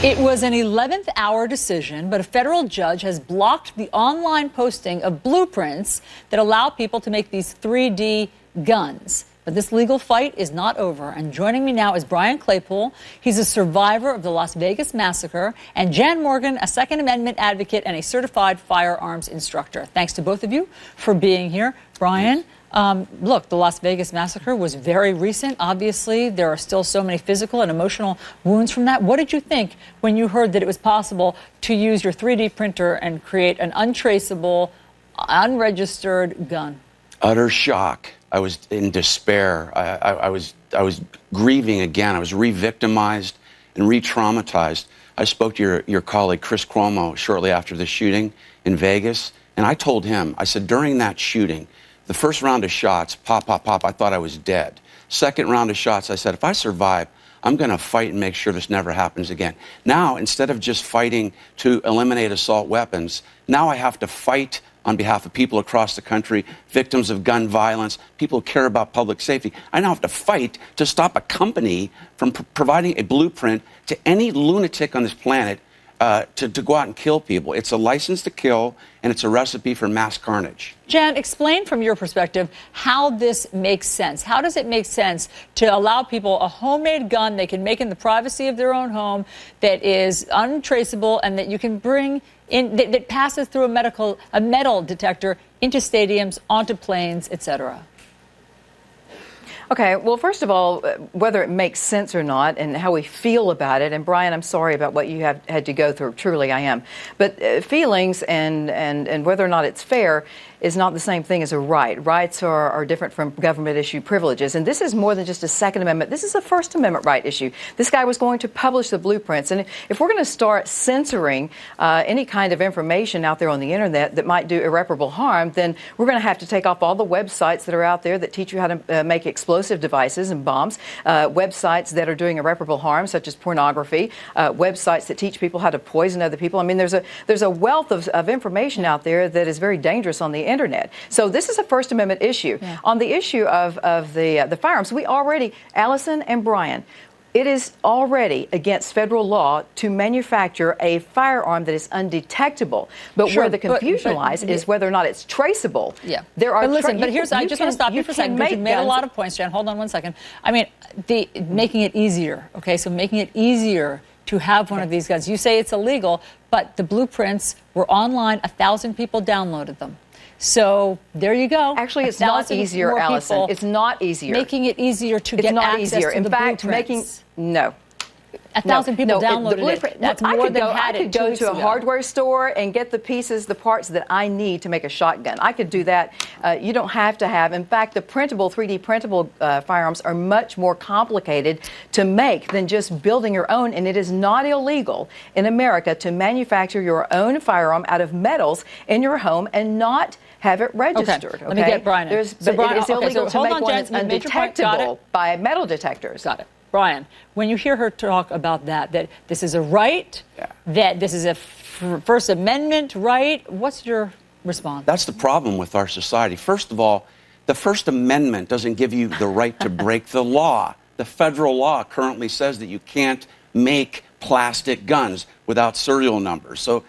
It was an 11th hour decision, but a federal judge has blocked the online posting of blueprints that allow people to make these 3D guns. But this legal fight is not over. And joining me now is Brian Claypool. He's a survivor of the Las Vegas massacre, and Jan Morgan, a Second Amendment advocate and a certified firearms instructor. Thanks to both of you for being here. Brian, look, the Las Vegas massacre was very recent. Obviously, there are still so many physical and emotional wounds from that. What did you think when you heard that it was possible to use your 3D printer and create an untraceable, unregistered gun? Utter shock. I was in despair. I was grieving again. I was re-victimized and re-traumatized. I spoke to your colleague, Chris Cuomo, shortly after the shooting in Vegas, and I told him, I said, during that shooting, the first round of shots, pop, pop, pop, I thought I was dead. Second round of shots, I said, if I survive, I'm going to fight and make sure this never happens again. Now, instead of just fighting to eliminate assault weapons, now I have to fight on behalf of people across the country, victims of gun violence, people who care about public safety. I now have to fight to stop a company from providing a blueprint to any lunatic on this planet to go out and kill people. It's a license to kill, and it's a recipe for mass carnage. Jan, explain from your perspective how this makes sense. How does it make sense to allow people a homemade gun they can make in the privacy of their own home that is untraceable and that you can bring in, that passes through a metal detector into stadiums, onto planes, etc.? Okay, well, first of all, whether it makes sense or not and how we feel about it, and Brian, I'm sorry about what you have had to go through. Truly, I am. But feelings and whether or not it's fair is not the same thing as a right. Rights are different from government-issued privileges. And this is more than just a Second Amendment. This is a First Amendment right issue. This guy was going to publish the blueprints. And if we're going to start censoring any kind of information out there on the Internet that might do irreparable harm, then we're going to have to take off all the websites that are out there that teach you how to make explosive devices and bombs, websites that are doing irreparable harm, such as pornography, websites that teach people how to poison other people. I mean, there's a wealth of information out there that is very dangerous on the Internet. So this is a First Amendment issue. Yeah. On the issue of the firearms, we already, Allison and Brian, it is already against federal law to manufacture a firearm that is undetectable. But sure, where the confusion lies is whether or not it's traceable. Yeah. There are. But listen, but here's, I just want to stop you for a second because you made a lot of points, Jan. Hold on one second. I mean, making it easier. Okay, so making it easier to have one of these guns. You say it's illegal, but the blueprints were online. 1,000 people downloaded them. So there you go. Actually, it's not easier, Allison. It's not easier. Making it easier to get access to the blueprints. In fact, no. 1,000 people downloaded it. That's more than had it. I could go to a hardware store and get the pieces, the parts that I need to make a shotgun. I could do that. You don't have to have. In fact, the printable, 3D printable firearms are much more complicated to make than just building your own. And it is not illegal in America to manufacture your own firearm out of metals in your home and not have it registered. Okay. Let me get Brian. It's illegal to make one that's undetectable by metal detectors. Got it. Brian, when you hear her talk about that this is a right, that this is a First Amendment right, what's your response? That's the problem with our society. First of all, the First Amendment doesn't give you the right to break the law. The federal law currently says that you can't make plastic guns without serial numbers. So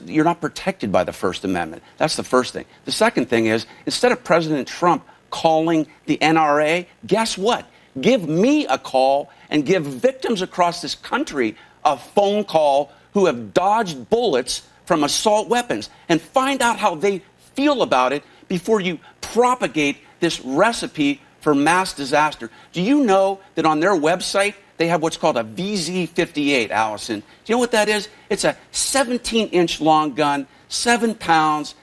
you're not protected by the First Amendment. That's the first thing. The second thing is, instead of President Trump calling the NRA, guess what? Give me a call and give victims across this country a phone call who have dodged bullets from assault weapons and find out how they feel about it before you propagate this recipe for mass disaster. Do you know that on their website they have what's called a VZ58, Allison? Do you know what that is? It's a 17-inch long gun, 7 pounds.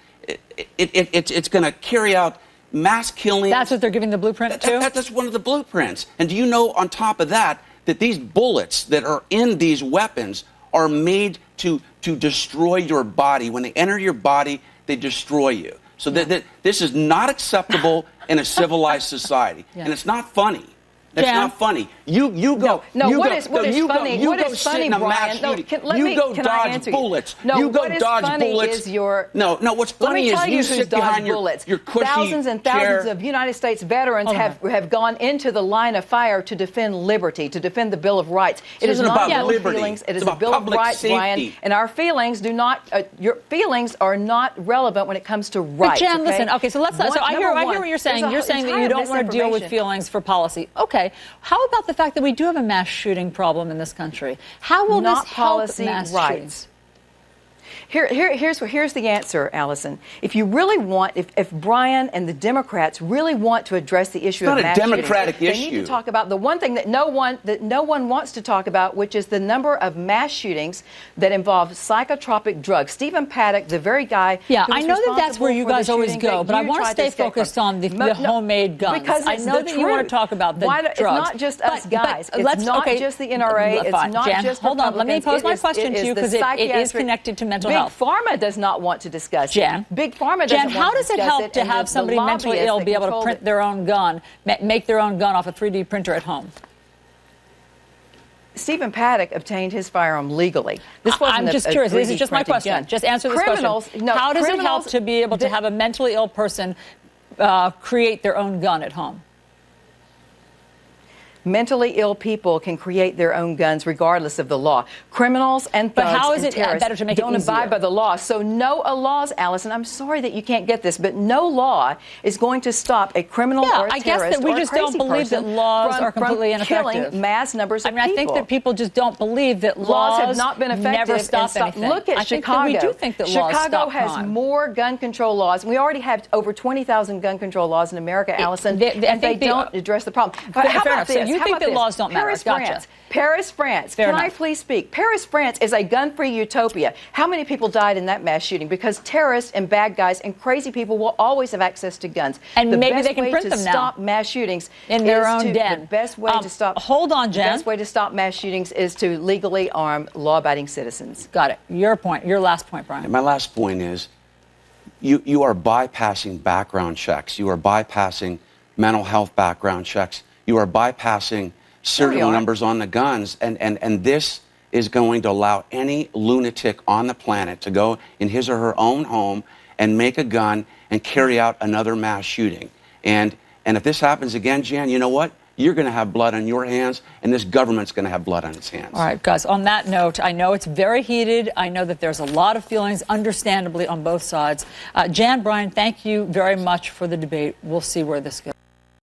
It's going to carry out mass killing. That's what they're giving the blueprint to? That's one of the blueprints. And do you know, on top of that, that these bullets that are in these weapons are made to destroy your body. When they enter your body, they destroy you. So this is not acceptable in a civilized society. And it's not funny. That's not funny. You go. No, you what go, is funny? You What go is sit funny, in a Brian? mass No, shooting. you go can I dodge answer bullets. You? No, you go what is dodge funny bullets. Is your no. What's funny Let me tell is you who's sit behind bullets. your cushy thousands and thousands chair. of United States veterans have gone into the line of fire to defend liberty, to defend the Bill of Rights. It is not about liberty. feelings. It is about a Bill of Rights, safety. Brian. And our feelings do not. Your feelings are not relevant when it comes to rights. But Jen, okay? listen. Okay, so let's. So I hear what you're saying. You're saying that you don't want to deal with feelings for policy. Okay. How about the fact that we do have a mass shooting problem in this country? How will not this help policy mass rights? shootings? Here's the answer, Allison. If you really want, if Brian and the Democrats really want to address the issue of mass shootings, they need to talk about the one thing that no one wants to talk about, which is the number of mass shootings that involve psychotropic drugs. Stephen Paddock, the very guy. Yeah, who was I know that that's where you guys always shooting go, but I want to stay focused on the homemade guns. Because I know that you want to talk about the drugs. It's not just us guys. It's not just the NRA. It's not Jan, just hold on. Let me pose my question to you because it is connected to mental health. Big Pharma does not want to discuss Jan. Big Pharma doesn't want to discuss it. Jan, how does it help to have somebody mentally ill be able to print their own gun, make their own gun off a 3D printer at home? Stephen Paddock obtained his firearm legally. This wasn't I'm just curious. This is just my question. Gun. Just answer this question. How does it help to be able to have a mentally ill person create their own gun at home? Mentally ill people can create their own guns regardless of the law. Criminals and thugs but how is it terrorists better to make don't it easier? abide by the law. So no laws, Allison, I'm sorry that you can't get this, but no law is going to stop a criminal or a terrorist I guess that we just don't believe that laws are completely ineffective. Killing mass numbers of people. I think that people just don't believe that laws have not been effective. Never stop anything. Look at Chicago. We do think that laws stop Chicago has crime. more gun control laws. We already have over 20,000 gun control laws in America, Allison, and they don't address the problem. But how about this? So you think that laws don't matter? Paris, Gotcha. France. Paris, France. Fair Can enough. I please speak? Paris, France is a gun-free utopia. How many people died in that mass shooting? Because terrorists and bad guys and crazy people will always have access to guns. And maybe they can print them now. The best way to stop mass shootings in their own den. The best way to stop. Hold on, Jen. The best way to stop mass shootings is to legally arm law-abiding citizens. Got it. Your point. Your last point, Brian. My last point is, you are bypassing background checks. You are bypassing mental health background checks. You are bypassing serial numbers on the guns, and this is going to allow any lunatic on the planet to go in his or her own home and make a gun and carry out another mass shooting. And if this happens again, Jan, you know what? You're going to have blood on your hands, and this government's going to have blood on its hands. All right, guys, on that note, I know it's very heated. I know that there's a lot of feelings, understandably, on both sides. Jan, Brian, thank you very much for the debate. We'll see where this goes.